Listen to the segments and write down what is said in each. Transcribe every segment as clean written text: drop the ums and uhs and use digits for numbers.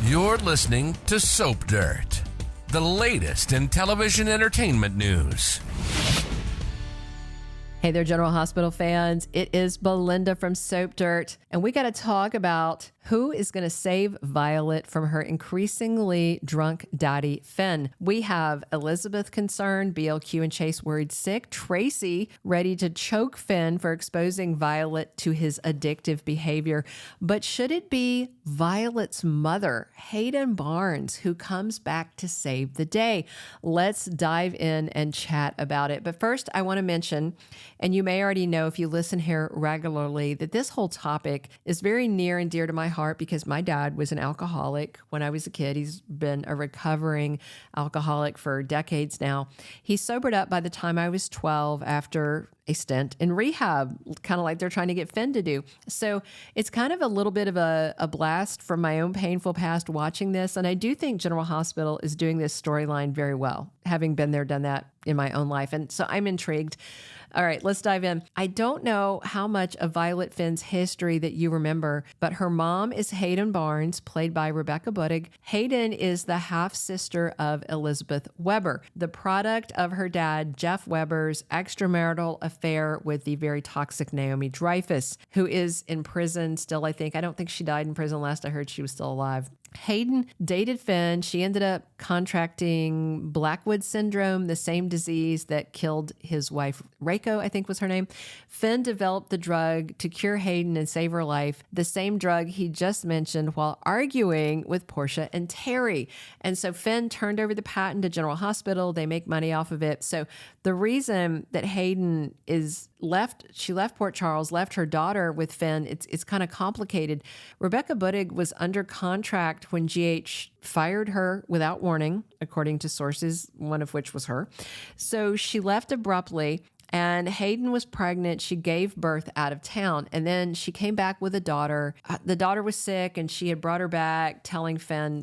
You're listening to Soap Dirt, the latest in television entertainment news. Hey there, General Hospital fans. It is Belinda from Soap Dirt, and we got to talk about who is going to save Violet from her increasingly drunk daddy, Finn. We have Elizabeth concerned, BLQ and Chase worried sick, Tracy ready to choke Finn for exposing Violet to his addictive behavior. But should it be Violet's mother, Hayden Barnes, who comes back to save the day? Let's dive in and chat about it. But first, I want to mention, and you may already know if you listen here regularly, that this whole topic is very near and dear to my heart because my dad was an alcoholic when I was a kid. He's been a recovering alcoholic for decades now. He sobered up by the time I was 12 after a stint in rehab, kind of like they're trying to get Finn to do. So it's kind of a little bit of a blast from my own painful past watching this. And I do think General Hospital is doing this storyline very well, having been there, done that in my own life. And so I'm intrigued. All right, let's dive in. I don't know how much of Violet Finn's history that you remember, but her mom is Hayden Barnes, played by Rebecca Budig. Hayden is the half-sister of Elizabeth Weber, the product of her dad, Jeff Weber's extramarital affair with the very toxic Naomi Dreyfus, who is in prison still, I think. I don't think she died in prison. Last I heard, she was still alive. Hayden dated Finn. She ended up contracting Blackwood syndrome, the same disease that killed his wife, Reiko, I think was her name. Finn developed the drug to cure Hayden and save her life, the same drug he just mentioned while arguing with Portia and Terry. And so Finn turned over the patent to General Hospital. They make money off of it. So the reason that Hayden she left Port Charles, left her daughter with Finn, it's kind of complicated. Rebecca Budig was under contract when GH fired her without warning, according to sources, one of which was her. So she left abruptly. And Hayden was pregnant. She gave birth out of town. And then she came back with a daughter. The daughter was sick and she had brought her back,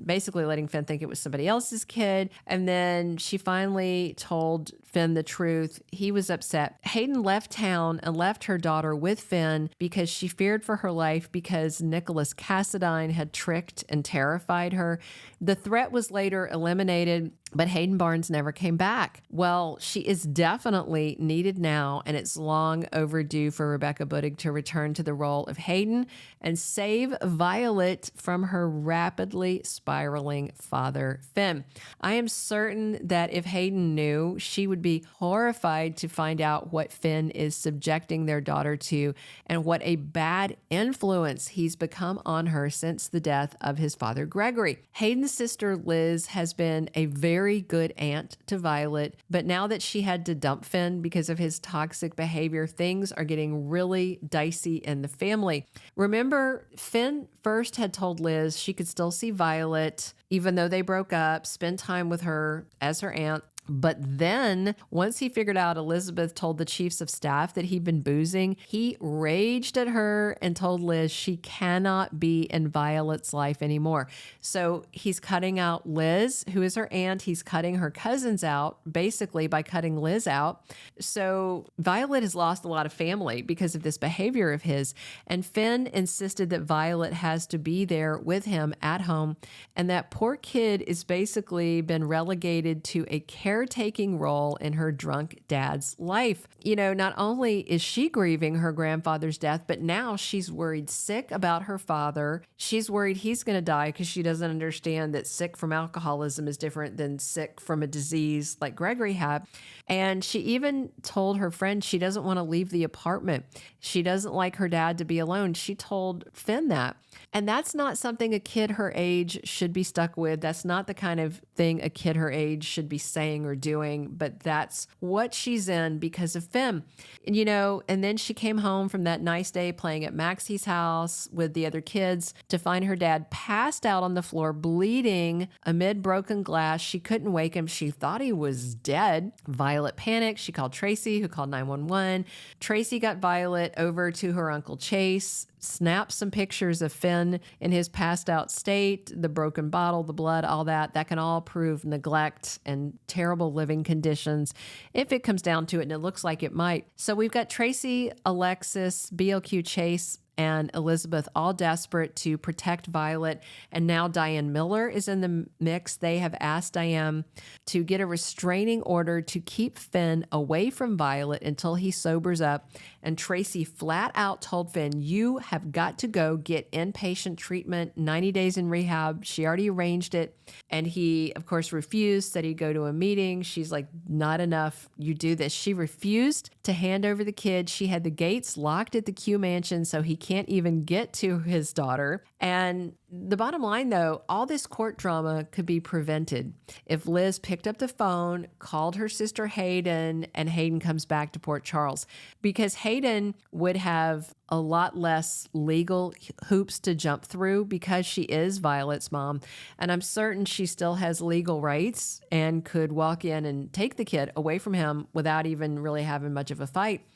basically letting Finn think it was somebody else's kid. And then she finally told Finn the truth. He was upset. Hayden left town and left her daughter with Finn because she feared for her life because Nikolas Cassadine had tricked and terrified her. The threat was later eliminated, but Hayden Barnes never came back. Well, she is definitely needed now, and it's long overdue for Rebecca Budig to return to the role of Hayden and save Violet from her rapidly spiraling father, Finn. I am certain that if Hayden knew, she would be horrified to find out what Finn is subjecting their daughter to and what a bad influence he's become on her since the death of his father, Gregory. Hayden's sister, Liz, has been a very good aunt to Violet, but now that she had to dump Finn because of his toxic behavior, things are getting really dicey in the family. Remember, Finn first had told Liz she could still see Violet, even though they broke up, spend time with her as her aunt. But then, once he figured out Elizabeth told the chiefs of staff that he'd been boozing, he raged at her and told Liz she cannot be in Violet's life anymore. So he's cutting out Liz, who is her aunt. He's cutting her cousins out, basically by cutting Liz out. So Violet has lost a lot of family because of this behavior of his. And Finn insisted that Violet has to be there with him at home. And that poor kid is basically been relegated to a caretaking role in her drunk dad's life. You know, not only is she grieving her grandfather's death, but now she's worried sick about her father. She's worried he's going to die because she doesn't understand that sick from alcoholism is different than sick from a disease like Gregory had. And she even told her friend she doesn't want to leave the apartment. She doesn't like her dad to be alone. She told Finn that. And that's not something a kid her age should be stuck with. That's not the kind of thing a kid her age should be saying or doing, but that's what she's in because of Finn. You know, and then she came home from that nice day playing at Maxie's house with the other kids to find her dad passed out on the floor, bleeding amid broken glass. She couldn't wake him. She thought he was dead. Violet panicked. She called Tracy, who called 911. Tracy got Violet over to her Uncle Chase, snapped some pictures of Finn in his passed out state, the broken bottle, the blood, all that. That can all prove neglect and terrible living conditions if it comes down to it, and it looks like it might. So we've got Tracy, Alexis, BLQ Chase, and Elizabeth all desperate to protect Violet. And now Diane Miller is in the mix. They have asked Diane to get a restraining order to keep Finn away from Violet until he sobers up. And Tracy flat out told Finn, you have got to go get inpatient treatment, 90 days in rehab. She already arranged it. And he, of course, refused, said he'd go to a meeting. She's like, not enough. You do this. She refused to hand over the kid. She had the gates locked at the Q mansion, so he can't even get to his daughter. And the bottom line, though, all this court drama could be prevented if Liz picked up the phone, called her sister Hayden, and Hayden comes back to Port Charles, because Hayden would have a lot less legal hoops to jump through because she is Violet's mom. And I'm certain she still has legal rights and could walk in and take the kid away from him without even really having much of a fight.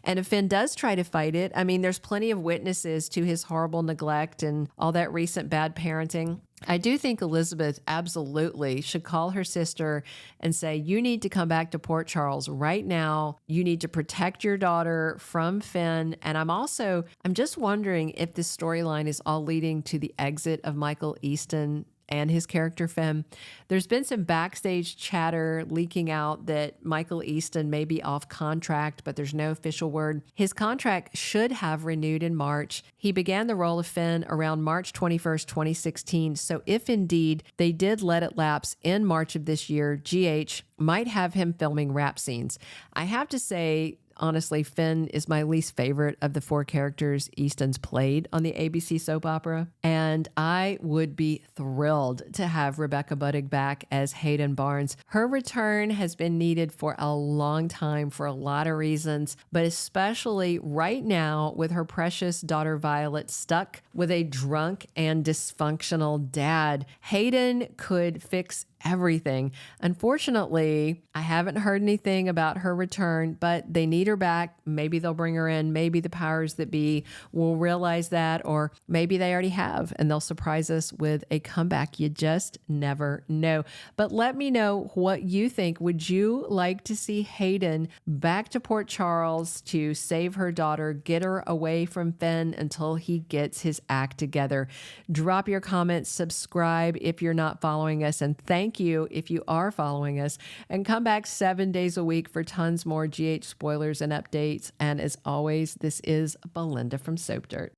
And if Finn does try to fight it, I mean, there's plenty of witnesses to his horrible neglect and all that recent bad parenting. I do think Elizabeth absolutely should call her sister and say, you need to come back to Port Charles right now. You need to protect your daughter from Finn. And I'm just wondering if this storyline is all leading to the exit of Michael Easton and his character Finn. There's been some backstage chatter leaking out that Michael Easton may be off contract, but there's no official word. His contract should have renewed in March. He began the role of Finn around March 21st, 2016. So if indeed they did let it lapse in March of this year, GH might have him filming rap scenes. I have to say, honestly, Finn is my least favorite of the four characters Easton's played on the ABC soap opera. And I would be thrilled to have Rebecca Budig back as Hayden Barnes. Her return has been needed for a long time for a lot of reasons, but especially right now with her precious daughter Violet stuck with a drunk and dysfunctional dad. Hayden could fix everything. Unfortunately, I haven't heard anything about her return, but they need her back. Maybe they'll bring her in. Maybe the powers that be will realize that, or maybe they already have, and they'll surprise us with a comeback. You just never know. But let me know what you think. Would you like to see Hayden back to Port Charles to save her daughter, get her away from Finn until he gets his act together? Drop your comments, subscribe if you're not following us, and thank you if you are following us, and come back 7 days a week for tons more GH spoilers and updates. And as always, this is Belinda from Soap Dirt.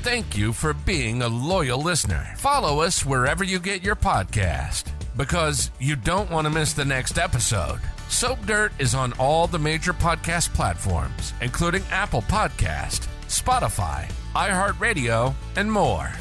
Thank you for being a loyal listener. Follow us wherever you get your podcast, because you don't want to miss the next episode. Soap Dirt is on all the major podcast platforms, including Apple Podcast, Spotify, iHeartRadio, and more.